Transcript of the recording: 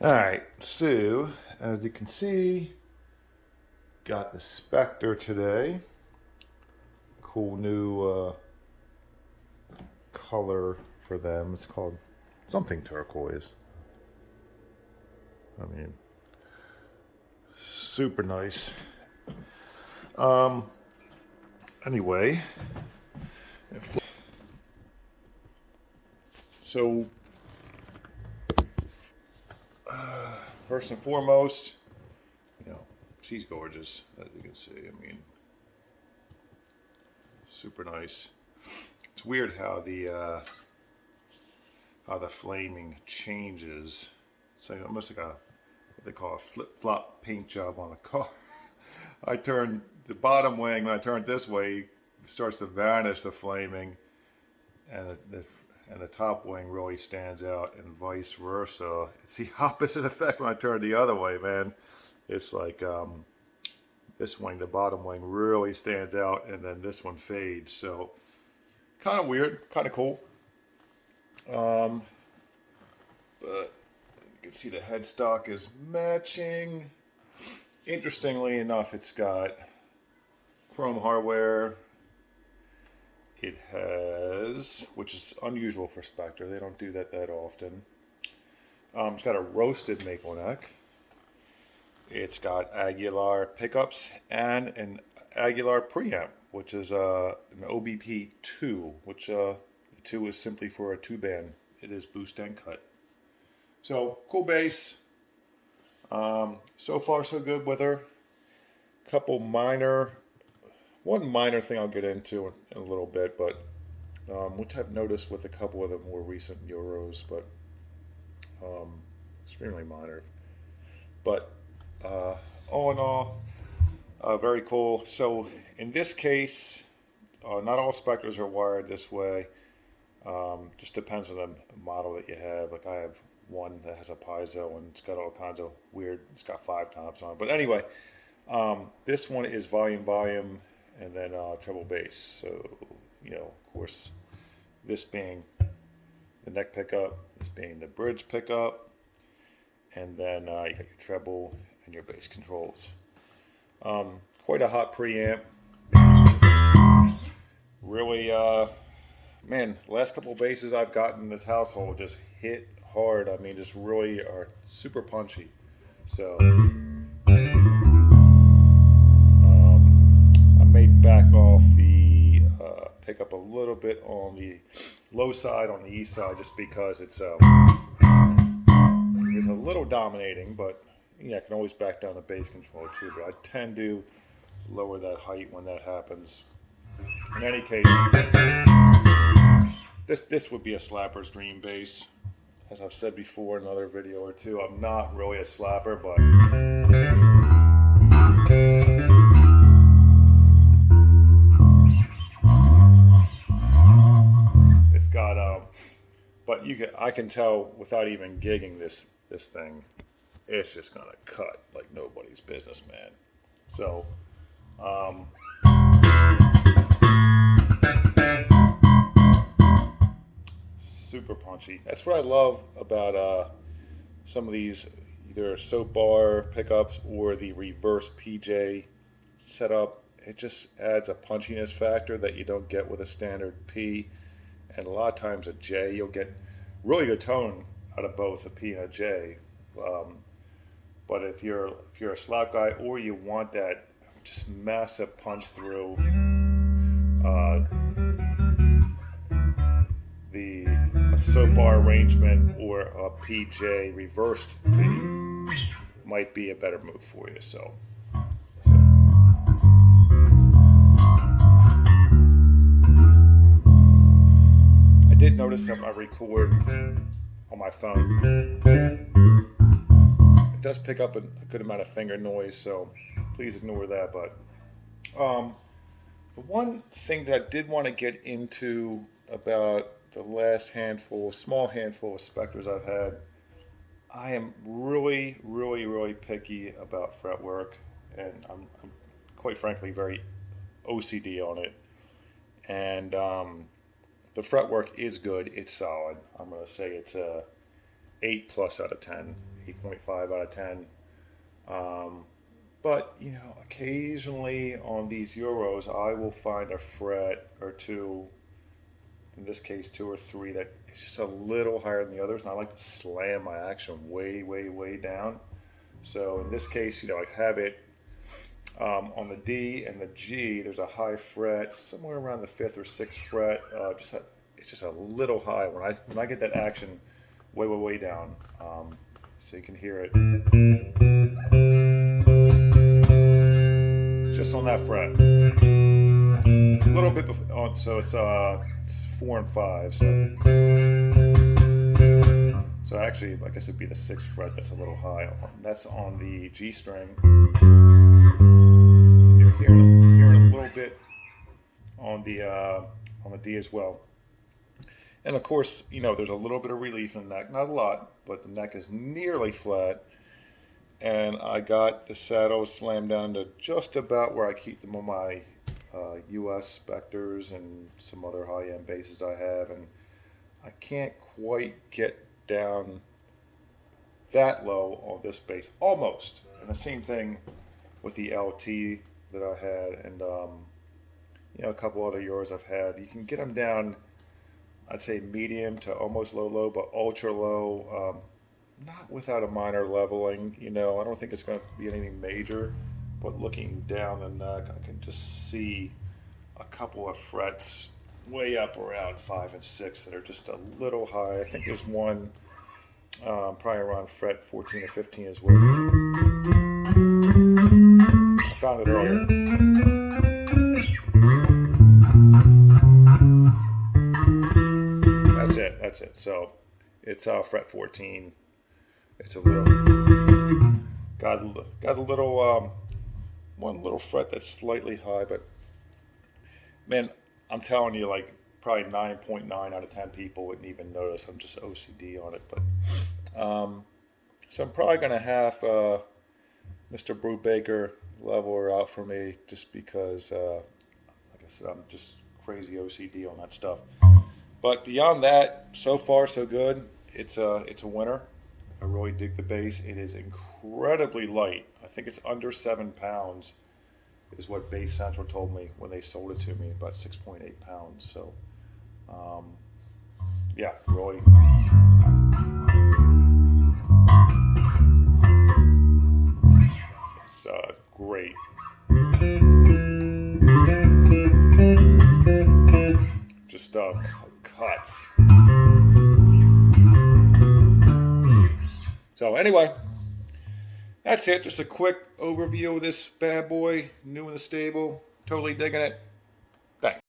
Alright, so as you can see, got the Spector today. Cool new color for them. It's called something turquoise. I mean, super nice. Anyway, so first and foremost, she's gorgeous, as you can see. I mean, super nice. It's weird how the flaming changes. It's like almost like what they call a flip-flop paint job on a car. I turn the bottom wing, when I turn it this way, it starts to vanish, the flaming, and the top wing really stands out, and vice versa. It's the opposite effect when I turn the other way, man. It's like this wing, the bottom wing, really stands out, and then this one fades. So kind of weird, kind of cool. But you can see the headstock is matching. Interestingly enough, it's got chrome hardware. It has, which is unusual for Spector. They don't do that often. It's got a roasted maple neck. It's got Aguilar pickups and an Aguilar preamp, which is an OBP 2, which the 2 is simply for a 2-band. It is boost and cut. So, cool bass. So far so good with her. One minor thing I'll get into in a little bit, but which I've noticed with a couple of the more recent Euros, but extremely minor. But all in all, very cool. So in this case, not all Spectors are wired this way. Just depends on the model that you have. Like I have one that has a piezo and it's got all kinds of weird, it's got 5 tops on it. But anyway, this one is volume, and then treble bass. So, of course, this being the neck pickup, this being the bridge pickup, and then you got your treble and your bass controls. Quite a hot preamp. Really, man, the last couple of basses I've gotten in this household just hit hard. I mean, just really are super punchy. So I may back off the pickup a little bit on the low side, on the E side, just because it's a little dominating. But I can always back down the bass control too. But I tend to lower that height when that happens. In any case, this would be a slapper's dream bass. As I've said before in another video or two, I'm not really a slapper, but it's got but I can tell without even gigging this thing, it's just gonna cut like nobody's business, man. So super punchy. That's what I love about some of these either soap bar pickups or the reverse PJ setup. It just adds a punchiness factor that you don't get with a standard P, and a lot of times a J. You'll get really good tone out of both a P and a J. But if you're a slap guy or you want that just massive punch through, a soap bar arrangement or a PJ reversed P might be a better move for you. So I did notice that when I record on my phone, it does pick up a good amount of finger noise, so please ignore that. But the one thing that I did want to get into about the last small handful of Spectors I've had, I am really, really, really picky about fretwork, and I'm quite frankly very OCD on it. And the fretwork is good; it's solid. I'm going to say it's 8 plus out of 10, 8.5 out of 10. But, you know, occasionally on these Euros, I will find a fret or two, in this case 2 or 3, that is just a little higher than the others, and I like to slam my action way, way, way down. So in this case, you know, I have it on the D and the G. There's a high fret somewhere around the 5th or 6th fret. It's just a little high when I get that action way, way, way down. So you can hear it just on that fret. A little bit on, so it's 4 and 5. So actually, I guess it'd be the 6th fret that's a little high. That's on the G string. You're hearing a little bit on the D as well. And of course, you know, there's a little bit of relief in the neck, not a lot, but the neck is nearly flat. And I got the saddle slammed down to just about where I keep them on my US Spectors and some other high-end basses I have, and I can't quite get down that low on this bass, almost. And the same thing with the LT that I had, and you know, a couple other Euros I've had. You can get them down, I'd say medium to almost low, but ultra low, not without a minor leveling. You know, I don't think it's going to be anything major, but looking down the neck, I can just see a couple of frets way up around 5 and 6 that are just a little high. I think there's one probably around fret 14 or 15 as well. I found it earlier. That's it. So it's fret 14. It's a little got a little one little fret that's slightly high, but man, I'm telling you, like probably 9.9 out of 10 people wouldn't even notice. I'm just OCD on it, but so I'm probably gonna have Mr. Brubaker level her out for me, just because, like I said, I'm just crazy OCD on that stuff. But beyond that, so far so good. It's a winner. I really dig the bass. It is incredibly light. I think it's under 7 pounds is what Bass Central told me when they sold it to me, about 6.8 pounds. So, yeah, really. It's great. Just cuts. So anyway, that's it. Just a quick overview of this bad boy, new in the stable. Totally digging it. Thanks.